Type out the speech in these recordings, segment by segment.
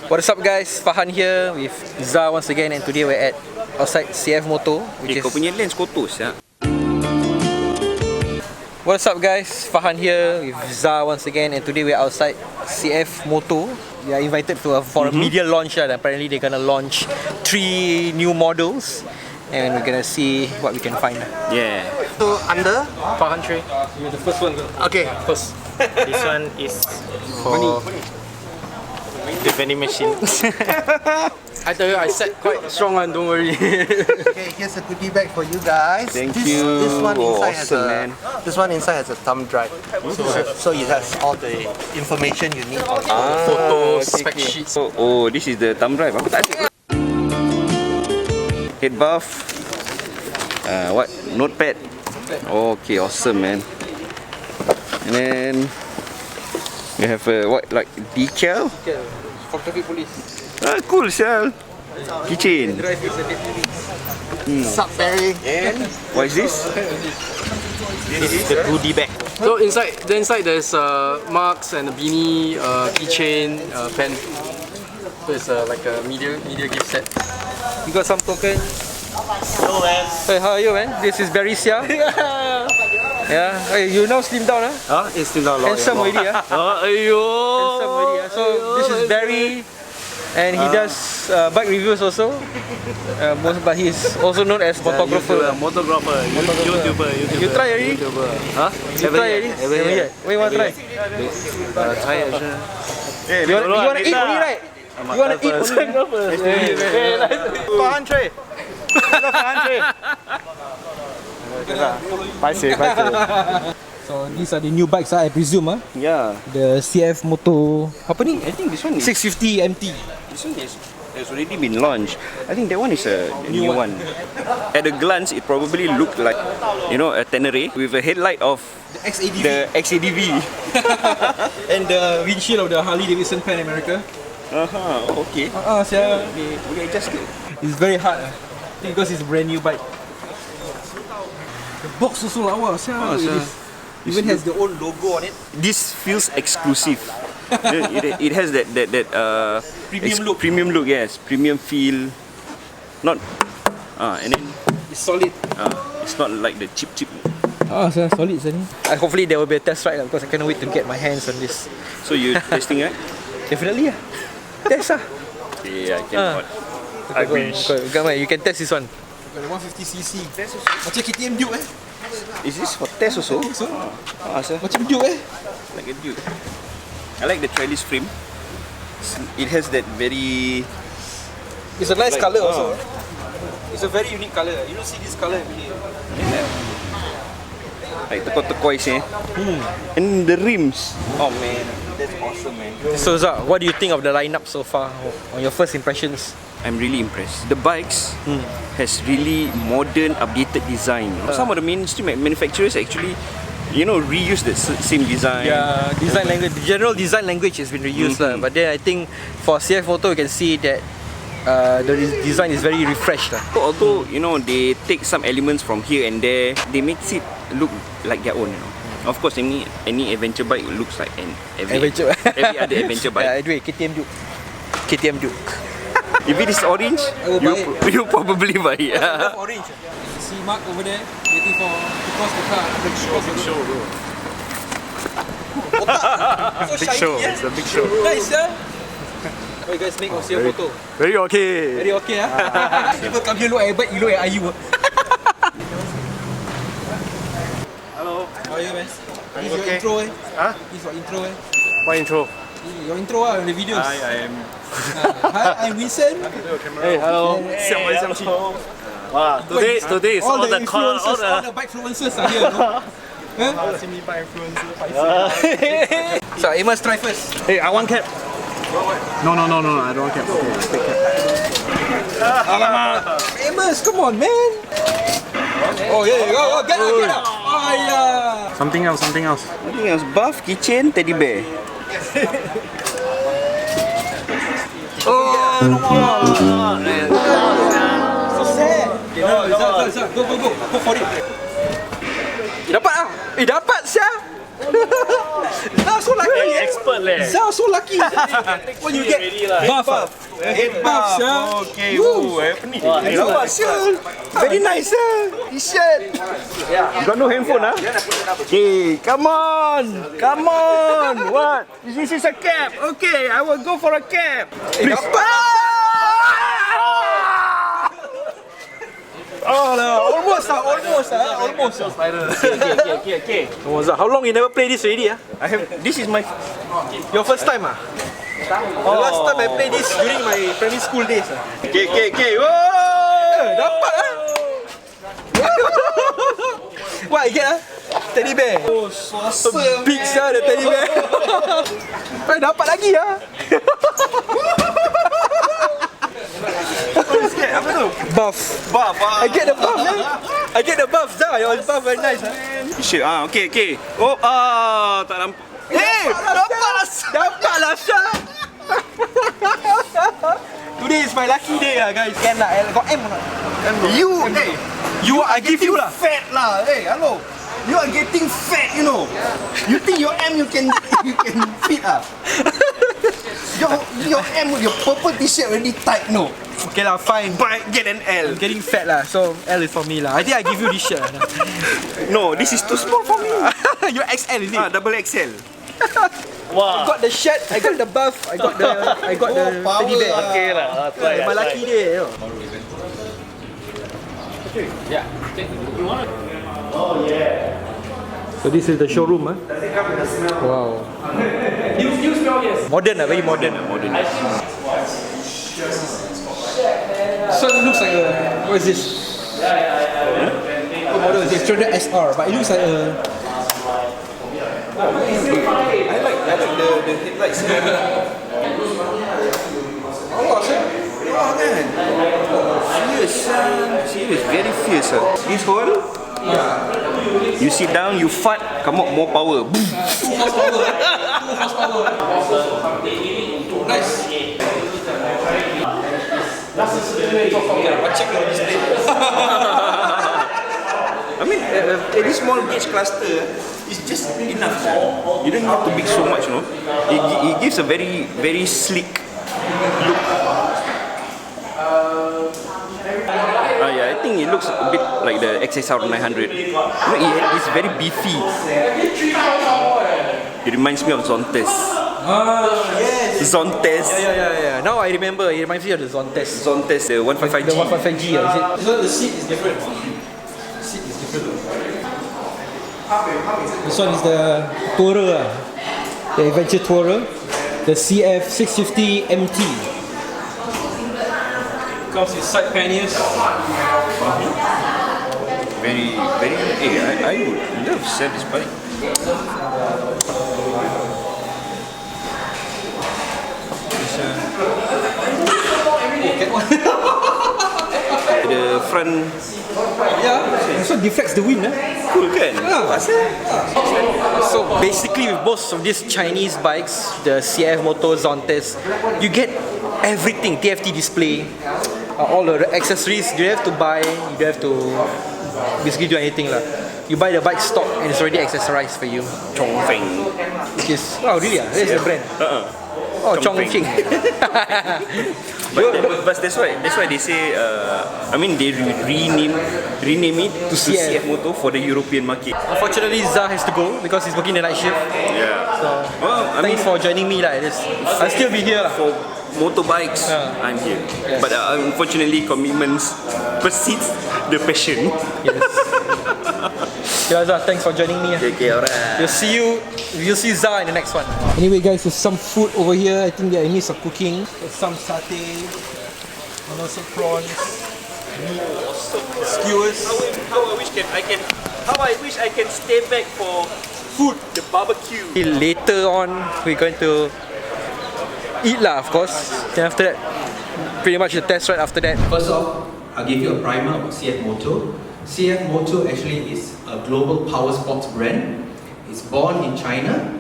What's up guys, Fahan here with Zah once again, and today we're at outside CFMoto, which is... Kau punya lens kotor ya. What's up guys, Fahan here with Zah once again, and today we're outside CFMoto. We are invited for a media launch, and apparently they're gonna launch 3 new models, and we're gonna see what we can find. Yeah. So under Fahan Trey, you're the first one. okay. First. This one is for the vending machine. I tell you, I set quite strong one, don't worry. Okay, here's a goodie bag for you guys. Thank you. This one inside Awesome, this one inside has a thumb drive. So it has all the information you need on Photos, spec sheets. Oh, this is the thumb drive. Aku tak ada. Head buff. What? Notepad. Okay, awesome man. And then you have a what, like decal? Okay, for traffic police. Cool, Shell. Keychain. Drive is a bit... Sup, Barry? And what is this? This is the goodie bag. So inside there's marks and a beanie, keychain, pen. So it's like a media gift set. You got some token? Hello, man. Hey, how are you man? This is Barry Sia. Yeah. Hey, you now slim down, huh? It's still not long. Handsome already, huh? Handsome already, huh? So this is Barry, and he does bike reviews also. But he's also known as photographer. YouTuber. You try already? Huh? You try already? Never yet. Wait, you want to try? Try it. You want to eat only, right? You want to eat only? Fahan Trey. Fahan Trey. Bye. So these are the new bikes, I presume, huh? Yeah. The CFMoto. Apa ni? I think this one is 650 MT. This one has already been launched. I think that one is a new one. At a glance, it probably looked like, you know, a Tenere with a headlight of The XADV. the XADV. And the windshield of the Harley Davidson Pan America. Okay. Boleh adjust ke? It's very hard. I think because it's a brand new bike. The box also lawa. Even has the own logo on it. This feels exclusive. it has that Premium look. Yes, premium feel. Not and then It's solid. it's not like the cheap. Solid sini. Hopefully there will be a test ride because I cannot wait to get my hands on this. So you testing right? Definitely Test Yeah, I cannot. I wish. Come on, you can test this one. The 150cc. Macam KTM Duke Is this for test also? Macam Duke Like a Duke. I like the trellis frame. It has that very... It's a nice Like, colour also. It's a very unique colour. You don't see this colour every day. like turquoise And the rims. Oh man, that's awesome man. So Zah, what do you think of the lineup so far? On your first impressions? I'm really impressed. The bikes has really modern, updated design. Some of the mainstream manufacturers actually, you know, reuse the same design. Yeah, design language. The general design language has been reused but then I think for CFMoto you can see that the design is very refreshed Although, you know, they take some elements from here and there, they make it look like their own, you know. Of course, any adventure bike looks like every other adventure bike. Anyway, KTM Duke. If it is orange, you probably buy it. Orange. See Mark over there waiting to cross the car. Big show, bro. Big show. It's a big show. Nice, What you guys make of CFMoto? Very okay. Very okay, People come here look at bike, you look at IU. Hello. How are you, man? This is your Okay. intro, Huh? This is your intro, What intro? Your intro on the videos. I am. Hi, I'm Vincent. Hey, hello. Wow. Today is all the influencers, all the bike influencers are here. See me by influencer. So, Amos, try first. Hey, I want cap. No, I don't want cap. Okay, take cap. Amos, come on, man. Oh, yeah, go, get out. Oh, yeah. Something else. I think it was buff, keychain, teddy bear. So sad. Okay, no, go for it. Dapat Dapat, Syah. so lucky. Expert leh. Zhao so lucky. When you get buff. Buff, Okay, happening. Very nice, T-shirt. You got no handphone, huh? Okay, come on. What? This is a cap. Okay, I will go for a cap. Oh no, almost. Okay. How long you never play this already? This is my. Your first time The last time I played this during my primary school days. Okay. Whoa! Dapat What I get Teddy bear. Oh, big the teddy bear. Dapat lagi Apa tu? Buff. I get the buff, I get the buff, Zah. Your buff very nice, Shit, okay. Oh, tak nampak. Dapat lah, Syah. Today is my lucky day, guys. Can lah, got M or not? I give you lah. Fat lah. Hey, hello. You are getting fat, you know. You think your M you can fit Your M with your purple t-shirt already tight, no. Okay lah, fine. But get an L. I'm getting fat lah, so L is for me lah. I think I give you this shirt. No, this is too small for me. You're XL, is it? Double XL. I got the shirt, I got the buff, I got the teddy bear. Okay lah. My lucky day. So this is the showroom, Wow. Modern, very modern. So it looks like what is this? What model is this? 300 SR, but it looks like a. I like the headlights. Fierce, very fierce. This hole, you sit down, you fart, come out more power. Boom. 2 horsepower. Nice. Check your display. I mean, a small gauge cluster is just enough. You don't have to big so much, no? It gives a very, very sleek look. I think it looks a bit like the XSR 900. It's very beefy. It reminds me of Zontes. Yes. Zontes. Yeah. Now I remember. It reminds me of the Zontes. Zontes, the 155G. The 155G, is it? So the seat is different. This one is the Tourer, the Adventure Tourer, the CF650 MT. Comes with side panniers. Very, I would love to sell this bike. The front. This one deflects the wind. Cool kan? So basically with most of these Chinese bikes, the CFMoto, Zontes, you get everything, TFT display, all the accessories you don't have to buy, you don't have to basically do anything lah. You buy the bike stock and it's already accessorized for you. Chongfeng. Which is, oh really That's the brand. Oh, Chongqing. But that's why they say. I mean, they rename it to CFMoto for the European market. Unfortunately, Zah has to go because he's working the night shift. Yeah. So thanks for joining me lah. I'll still be here lah. For motorbikes, I'm here. Yes. But unfortunately, commitments precedes the passion. Yes. Yeah, Zah, thanks for joining me. Okay, alright. We'll see Zah in the next one. Anyway, guys, there's some food over here. I think they're in midst of cooking. There's some satay, and also prawns, skewers. How I wish I can stay back for food, the barbecue. Later on, we're going to eat lah, of course. Then after that, pretty much the test right after that. First off, I'll give you a primer about CFMoto. CFMoto actually is a global power sports brand. It's born in China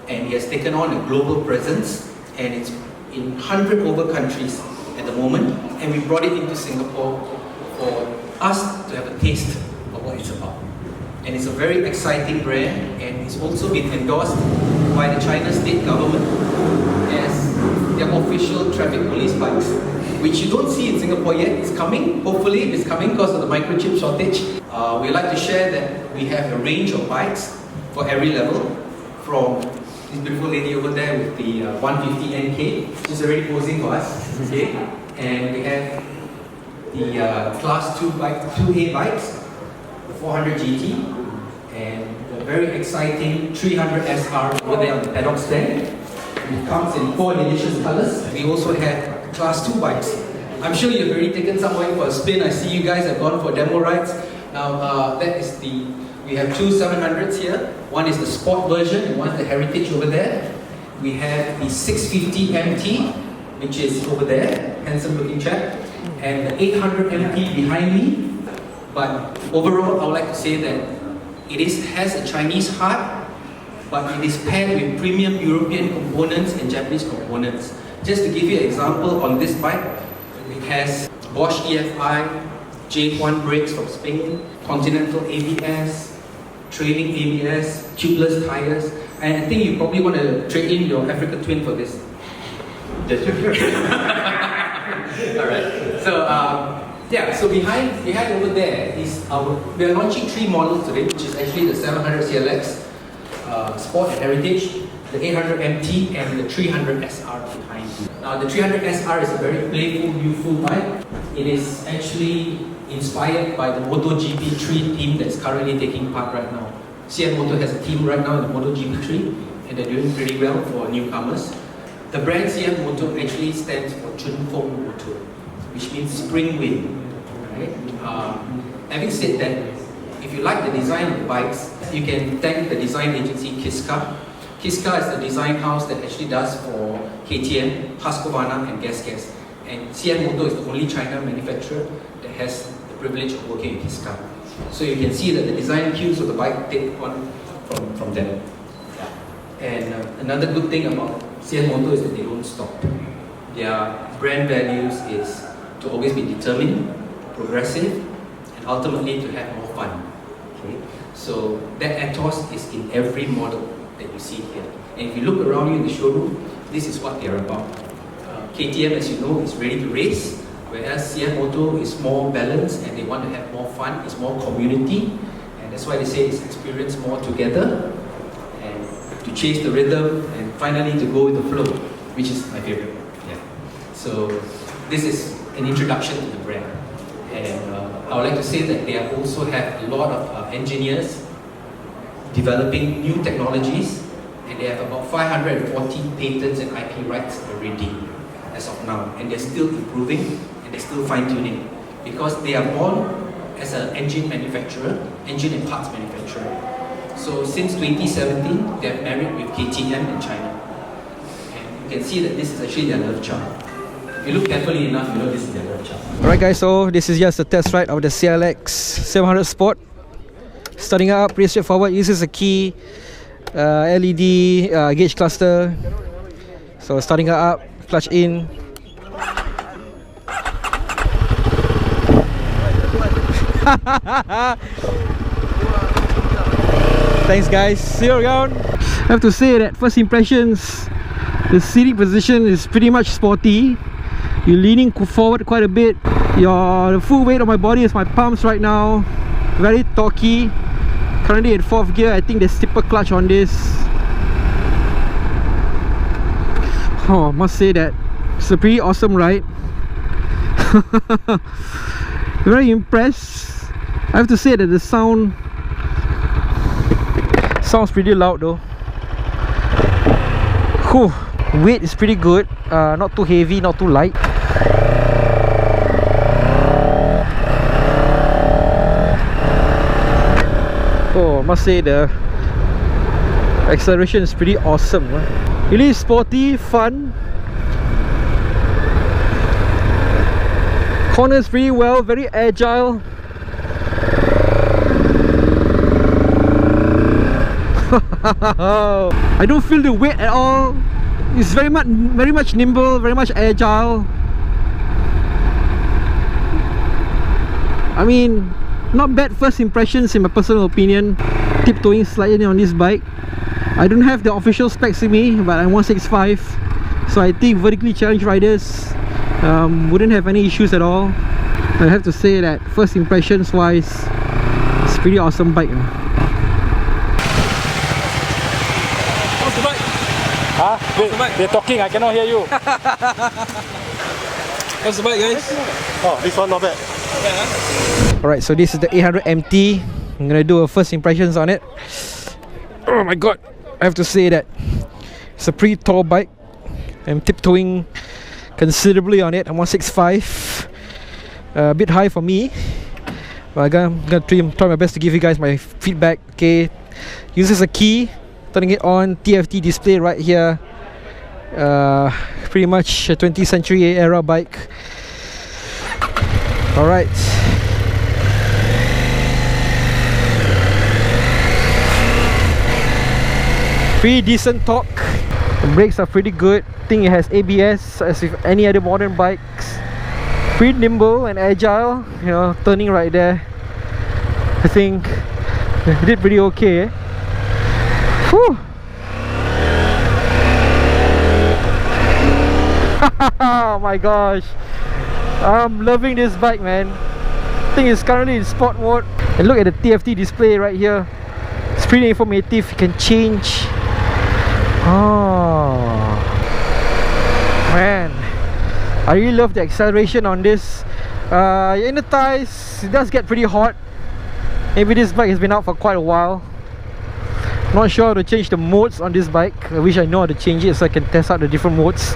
and it has taken on a global presence and it's in 100 over countries at the moment, and we brought it into Singapore for us to have a taste of what it's about. and it's a very exciting brand, and it's also been endorsed by the China state government as their official traffic police bikes, which you don't see in Singapore yet. It's coming. Hopefully it's coming because of the microchip shortage. We like to share that we have a range of bikes for every level, from this beautiful lady over there with the 150 NK. She's already posing for us. Okay, and we have the class 2A bikes, the 400 GT, and the very exciting 300 SR over there on the paddock stand. It comes in 4 delicious colors. We also have class 2 bikes. I'm sure you've already taken someone for a spin. I see you guys have gone for demo rides. Now we have 2 700s here. One is the sport version and one is the heritage over there. We have the 650 MT, which is over there, handsome looking chap, and the 800 MT behind me. But overall, I would like to say that it has a Chinese heart, but it is paired with premium European components and Japanese components. Just to give you an example, on this bike, it has Bosch EFI, J1 brakes from Spain, Continental ABS, trailing ABS, tubeless tires, and I think you probably want to trade in your Africa Twin for this. Alright, so behind over there is we are launching 3 models today, which is actually the 700 CLX Sport and Heritage, the 800 MT, and the 300 SR behind. Now the 300 SR is a very playful, youthful bike. It is actually inspired by the MotoGP 3 team that's currently taking part right now. CFMoto has a team right now in the MotoGP 3, and they're doing pretty well for newcomers. The brand CFMoto actually stands for Chunfeng Motor, which means spring wind. Right? Having said that, if you like the design of the bikes, you can thank the design agency Kiska. Kiska is the design house that actually does for KTM, Husqvarna and Gas. And CFMoto is the only China manufacturer that has the privilege of working with Kiska. So you can see that the design cues of the bike take on from them. And another good thing about CFMoto is that they don't stop. Their brand values is to always be determined, progressive, and ultimately to have more fun. Okay? So that ethos is in every model that you see here. And if you look around you in the showroom, this is what they're about. KTM, as you know, is ready to race, whereas CFMoto is more balanced and they want to have more fun, it's more community, and that's why they say it's experience more together and to chase the rhythm and finally to go with the flow, which is my favorite. Yeah. So this is an introduction to the brand, and I would like to say that they also have a lot of engineers developing new technologies, and they have about 540 patents and IP rights already as of now, and they're still improving and they're still fine-tuning because they are born as an engine manufacturer, engine and parts manufacturer. So since 2017, they have married with KTM in China, and you can see that this is actually their love child. If you look carefully enough, you know this is their love child. Alright guys, so this is just a test ride of the CLX 700 Sport. Starting up, pretty straightforward. Uses a key LED gauge cluster. So starting up, clutch in. Thanks guys, see you around. I have to say that first impressions, the seating position is pretty much sporty. You're leaning forward quite a bit. The full weight of my body is my palms right now. Very torquey. Currently in 4th gear. I think there's steeper clutch on this. Oh, I must say that it's a pretty awesome ride. Very impressed. I have to say that the sounds pretty loud though. Whew. Weight is pretty good. Not too heavy, not too light. Oh, I must say the acceleration is pretty awesome. Really sporty, fun. Corners pretty well, very agile. I don't feel the weight at all. It's very much nimble, very much agile. I mean, not bad first impressions in my personal opinion. Tiptoeing slightly on this bike. I don't have the official specs with me, but I'm 165, so I think vertically challenged riders wouldn't have any issues at all. I have to say that first impressions wise, it's a pretty awesome bike. How's the bike? Huh? They're talking, I cannot hear you. How's the bike, guys? Oh, this one not bad. Alright, so this is the 800 MT. I'm gonna do a first impressions on it. Oh my god, I have to say that it's a pretty tall bike. I'm tiptoeing considerably on it. I'm 165, a bit high for me, but I'm gonna try my best to give you guys my feedback. Okay, uses a key, turning it on, TFT display right here. Pretty much a 20th century era bike. Alright, pretty decent torque. The brakes are pretty good. I think it has ABS as with any other modern bikes. Pretty nimble and agile, you know, turning right there. I think it did pretty okay. Whew. Oh my gosh, I'm loving this bike, man. I think it's currently in sport mode. And look at the TFT display right here. It's pretty informative. You can change. Oh man, I really love the acceleration on this. In the thighs, it does get pretty hot. Maybe this bike has been out for quite a while. Not sure how to change the modes on this bike. I wish I know how to change it so I can test out the different modes.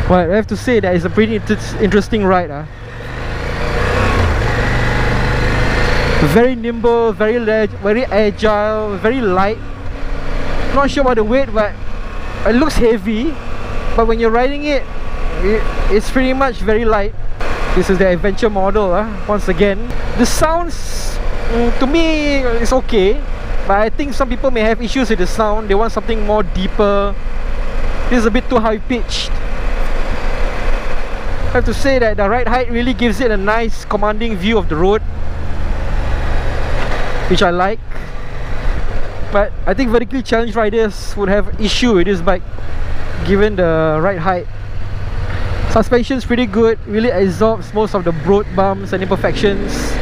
But I have to say that it's a pretty interesting ride. Very nimble, very agile, very light. Not sure about the weight, but it looks heavy. But when you're riding it, it's pretty much very light. This is the adventure model. Once again, the sounds to me is okay, but I think some people may have issues with the sound. They want something more deeper. This is a bit too high pitched. I have to say that the ride height really gives it a nice commanding view of the road, which I like. But I think vertically challenged riders would have issue with this bike given the ride height. Suspension's pretty good, really absorbs most of the broad bumps and imperfections.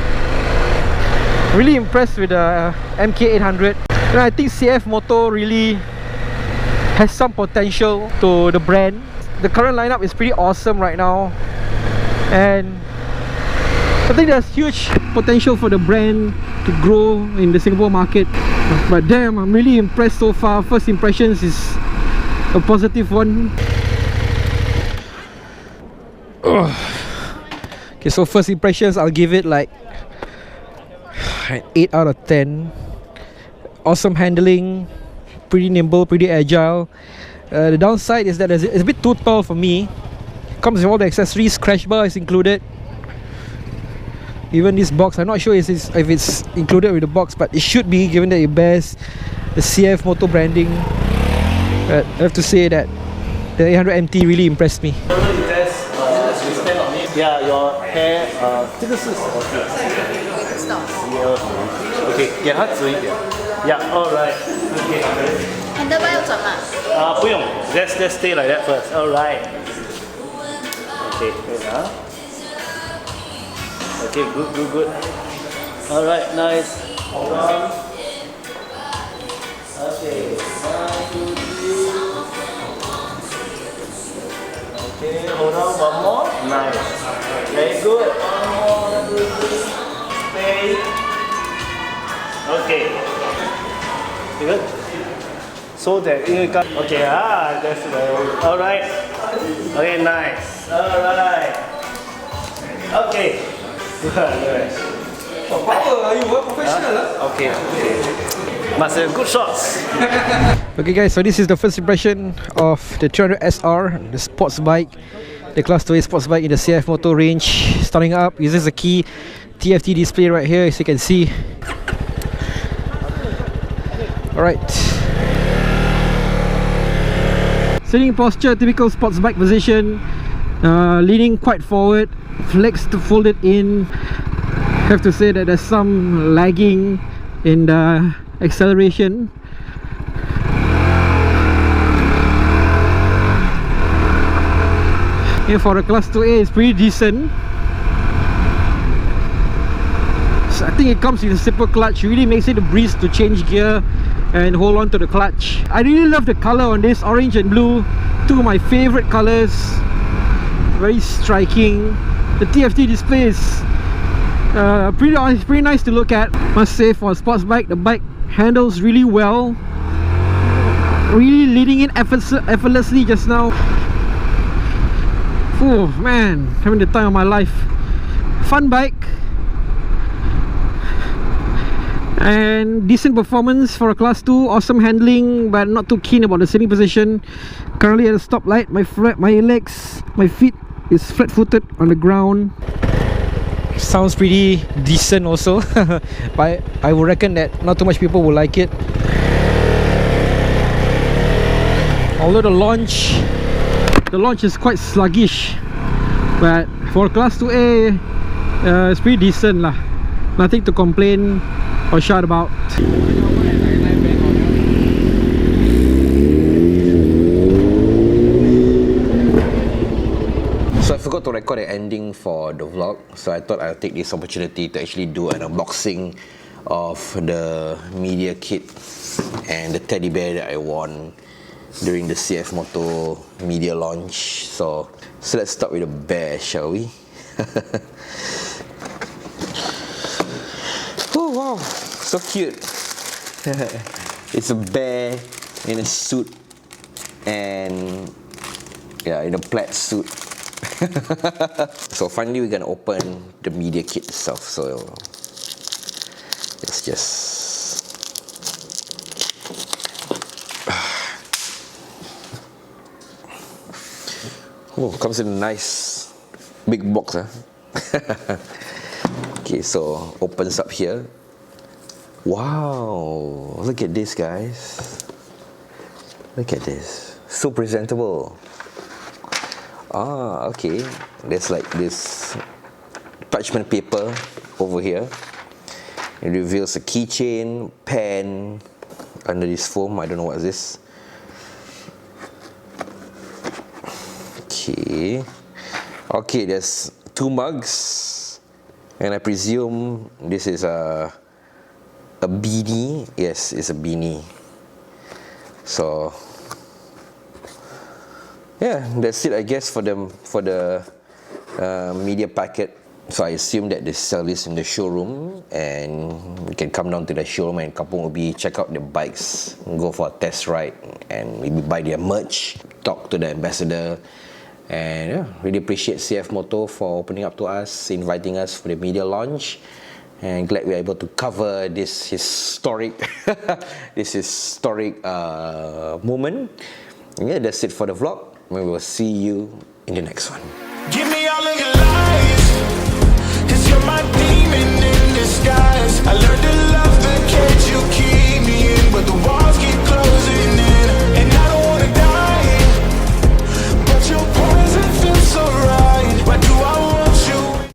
Really impressed with the MK800. And I think CFMoto really has some potential to the brand. The current lineup is pretty awesome right now, and I think there's huge potential for the brand to grow in the Singapore market. But damn, I'm really impressed so far. First impressions is a positive one. Okay, so first impressions, I'll give it like an 8 out of 10. Awesome handling, pretty nimble, pretty agile. The downside is that it's a bit too tall for me. Comes with all the accessories, crash bar is included. Even this box, I'm not sure if it's included with the box, but it should be, given that it bears the CFMoto branding. But I have to say that the 800 MT really impressed me. Yeah, your hair, 这个是什么字？OK， 给它直一点。Yeah, alright. Okay. Handlebar 要转吗？不用 ，let's stay like that first. Alright. Okay, wait Okay, good. Alright, nice. Hold on. Okay, 1, 2, 3. Okay, hold on, one more. Nice. Very good. One more, 1, 2, 3. Stay. Okay. Good. So that you got okay, that's well. Alright. Okay, nice. Alright. Okay. Good. Are you professional? Okay. Must have good shots. Okay guys, so this is the first impression of the 300 SR, the sports bike, the Class 2A sports bike in the CFMoto range. Starting up, uses a key TFT display right here, as you can see. Alright. Sitting posture, typical sports bike position. Leaning quite forward, legs to folded in. have to say that there's some lagging in the acceleration. And for a Class 2A, it's pretty decent. So I think it comes with a simple clutch. It really makes it a breeze to change gear and hold on to the clutch. I really love the color on this, orange and blue. Two of my favorite colors. Very striking. The TFT display is pretty nice to look at. Must say, for a sports bike, the bike handles really well. Really leading in effortlessly just now. Oh man, having the time of my life. Fun bike. And decent performance for a Class 2. Awesome handling, but not too keen about the sitting position. Currently at a stoplight, my feet is flat-footed on the ground. Sounds pretty decent also. But I would reckon that not too much people will like it. Although the launch is quite sluggish, but for Class 2A, it's pretty decent lah. Nothing to complain or shout about. So I forgot to record an ending for the vlog, so I thought I'll take this opportunity to actually do an unboxing of the media kit and the teddy bear that I won during the CFMoto media launch. So let's start with the bear, shall we? Oh wow, so cute. It's a bear in a suit, and yeah, in a plaid suit. So finally we're gonna open the media kit itself. So let's just oh, comes in a nice big box, huh? Okay, so opens up here. Wow, look at this, guys. Look at this, so presentable. Ah, okay, there's like this parchment paper over here. It reveals a keychain, pen under this foam. I don't know what is this. Okay, there's two mugs, and I presume this is a beanie. Yes, it's a beanie. So yeah, that's it, I guess, for the media packet. So I assume that they sell this in the showroom, and you can come down to the showroom and Kampung Ubi, check out the bikes, go for a test ride, and maybe buy their merch, talk to the ambassador. And yeah, really appreciate CFMoto for opening up to us, inviting us for the media launch, and glad we are able to cover this historic moment. And yeah, that's it for the vlog. We will see you in the next one. Give me all of your lies, 'cause you're my demon in disguise.